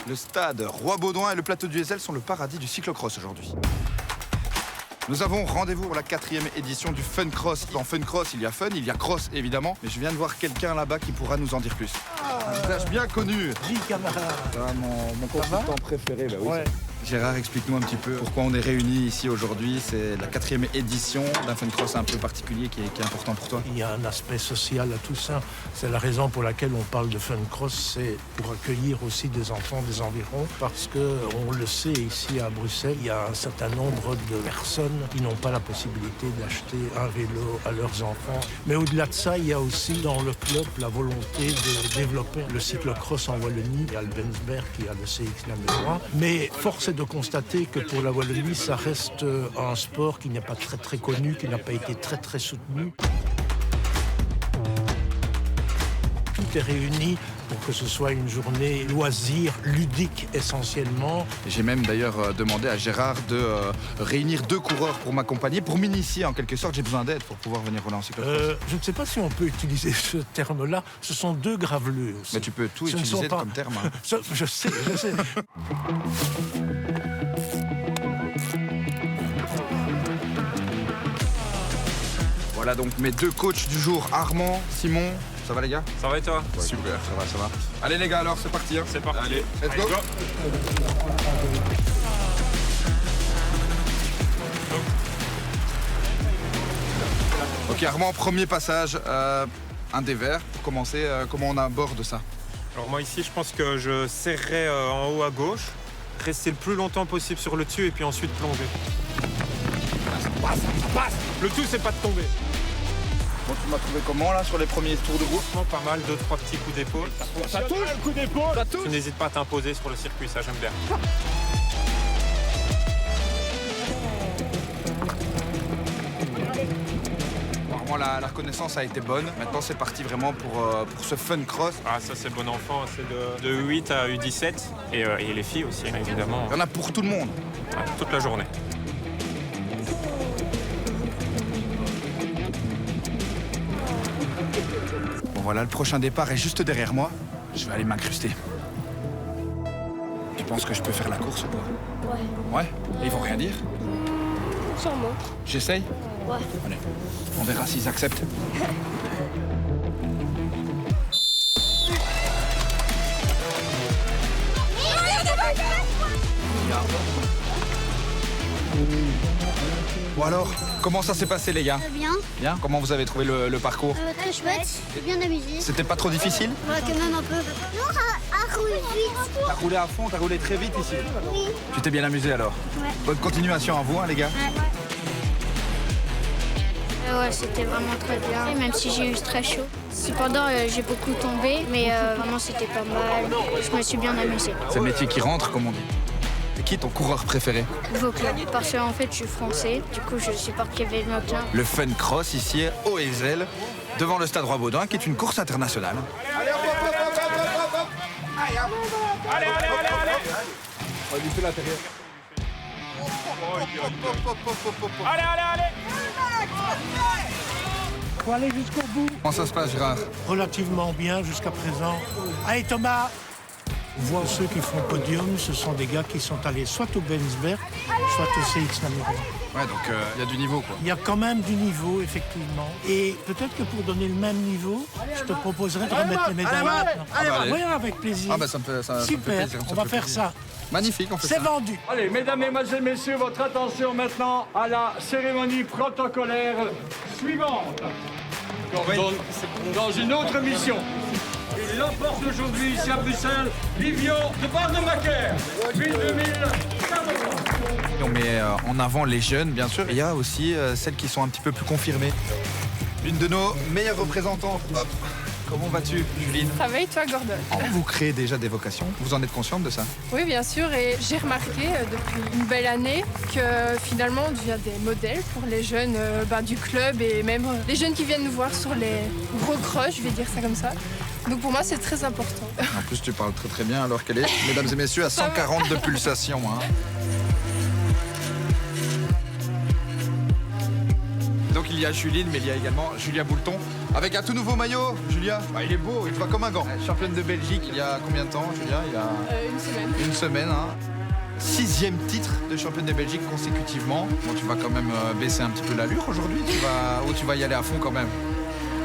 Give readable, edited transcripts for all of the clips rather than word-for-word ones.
Le stade Roi-Baudouin et le plateau du Heysel sont le paradis du cyclocross aujourd'hui. Nous avons rendez-vous pour la 4e édition du Fun Cross. Dans Fun Cross, il y a fun, il y a cross évidemment, mais je viens de voir quelqu'un là-bas qui pourra nous en dire plus. Un visage bien connu. Dis camarade. Mon consultant préféré, bah oui. Ouais. Gérard, explique-nous un petit peu pourquoi on est réunis ici aujourd'hui. C'est la 4e édition d'un Fun Cross un peu particulier qui est important pour toi. Il y a un aspect social à tout ça. C'est la raison pour laquelle on parle de Fun Cross, c'est pour accueillir aussi des enfants des environs, parce que on le sait ici à Bruxelles, il y a un certain nombre de personnes qui n'ont pas la possibilité d'acheter un vélo à leurs enfants. Mais au-delà de ça, il y a aussi dans le club la volonté de développer le cyclocross en Wallonie. Il y a le Bensberg qui a le CX numéro 1. Mais force est de constater que pour la Wallonie, ça reste un sport qui n'est pas très connu, qui n'a pas été très soutenu. Tout est réuni pour que ce soit une journée loisir, ludique essentiellement. J'ai même d'ailleurs demandé à Gérard de réunir 2 coureurs pour m'accompagner, pour m'initier en quelque sorte. J'ai besoin d'aide pour pouvoir venir rouler en cyclocross. Je ne sais pas si on peut utiliser ce terme-là. Ce sont 2 graveleux aussi. Mais tu peux tout utiliser comme terme. Hein. Je sais. Voilà donc mes 2 coachs du jour, Armand, Simon. Ça va les gars? Ça va et toi? Ouais, super, ça va. Allez les gars alors, c'est parti. Hein. C'est parti. Allez, let's go. Ok Armand, premier passage, un dévers. Pour commencer, comment on aborde ça? Alors moi ici, je pense que je serrerai en haut à gauche, rester le plus longtemps possible sur le dessus et puis ensuite plonger. Ça passe. Le tout, c'est pas de tomber. Bon, tu m'as trouvé comment là sur les premiers tours de route? Pas mal, 2-3 petits coups d'épaule. Ça touche un coup d'épaule. Ça touche. Tu n'hésites pas à t'imposer sur le circuit, ça j'aime bien. Vraiment la reconnaissance a été bonne. Maintenant c'est parti vraiment pour ce Fun Cross. Ah ça c'est bon enfant, c'est de 8 à U17 et les filles aussi évidemment. Il y en a pour tout le monde. Ouais, toute la journée. Bon voilà, le prochain départ est juste derrière moi. Je vais aller m'incruster. Tu penses que je peux faire la course ou pas? Ouais. Ouais? Et ils vont rien dire? Sûrement. J'essaye? Ouais. Allez, on verra s'ils acceptent. Bon alors, comment ça s'est passé les gars? Bien. Bien? Comment vous avez trouvé le parcours? Très chouette. J'ai bien amusé. C'était pas trop difficile? Ouais, quand même un peu. Non, à rouler vite. T'as roulé à fond, t'as roulé très vite ici? Oui. Tu t'es bien amusé alors? Ouais. Bonne continuation à vous hein, les gars. Ouais, c'était vraiment très bien, même si j'ai eu très chaud. Cependant, j'ai beaucoup tombé, mais vraiment c'était pas mal. Je me suis bien amusée. C'est le métier qui rentre comme on dit. C'est qui ton coureur préféré? Vauclin, parce qu'en fait je suis français, du coup je supporte Kevin Vauclin. Le Fun Cross ici au Heysel, devant le stade Roi-Baudouin qui est une course internationale. Allez. On va visiter l'intérieur. Allez. Faut aller jusqu'au bout. Comment ça se passe Gérard? Relativement bien jusqu'à présent. Allez Thomas! On voit ceux qui font podium, ce sont des gars qui sont allés soit au Bensberg, soit au CX numéro 1. Ouais donc il y a du niveau quoi. Il y a quand même du niveau, effectivement. Et peut-être que pour donner le même niveau, je te proposerais de remettre les médailles maintenant. allez. Oui, avec plaisir. Ah bah ça me fait Super, plaisir. on va faire ça. Magnifique, on fait C'est ça. vendu. Allez, mesdames, mesdemoiselles, messieurs, votre attention maintenant à la cérémonie protocolaire suivante. Dans une autre mission. Il l'emporte aujourd'hui ici à Bruxelles, Livio de Bardemacher, 2014. On met en avant les jeunes bien sûr. Il y a aussi celles qui sont un petit peu plus confirmées. Une de nos meilleures représentantes. Hop. Comment vas-tu, Juline? Ça va et toi, Gordon? Vous créez déjà des vocations. Vous en êtes consciente de ça? Oui, bien sûr. Et j'ai remarqué depuis une belle année que finalement, on devient des modèles pour les jeunes du club et même les jeunes qui viennent nous voir sur les gros cross, je vais dire ça comme ça. Donc pour moi, c'est très important. En plus, tu parles très bien alors qu'elle est, mesdames et messieurs, à 140 de pulsations. Hein. Donc il y a Juline, mais il y a également Julia Boulton avec un tout nouveau maillot. Julia, il est beau, il te va comme un gant. Championne de Belgique il y a combien de temps, Julia? Il y a Une semaine. une semaine. Hein. 6e titre de championne de Belgique consécutivement. Bon, tu vas quand même baisser un petit peu l'allure aujourd'hui. Tu vas y aller à fond quand même.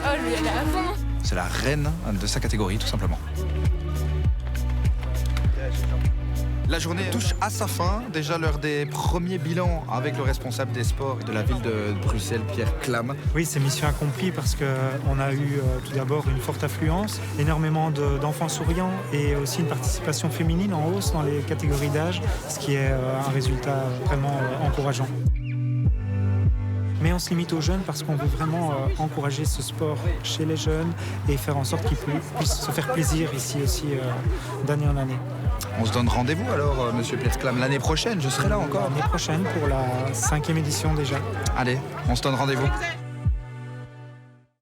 Oh, je vais y aller à fond. C'est la reine de sa catégorie, tout simplement. La journée touche à sa fin. Déjà l'heure des premiers bilans avec le responsable des sports de la ville de Bruxelles, Pierre Clam. Oui, c'est mission accomplie parce qu'on a eu tout d'abord une forte affluence, énormément d'enfants souriants et aussi une participation féminine en hausse dans les catégories d'âge, ce qui est un résultat vraiment encourageant. Mais on se limite aux jeunes parce qu'on veut vraiment encourager ce sport chez les jeunes et faire en sorte qu'ils puissent se faire plaisir ici aussi d'année en année. On se donne rendez-vous alors, monsieur Pierre Clam, l'année prochaine. Je serai là encore. L'année prochaine pour la 5e édition déjà. Allez, on se donne rendez-vous.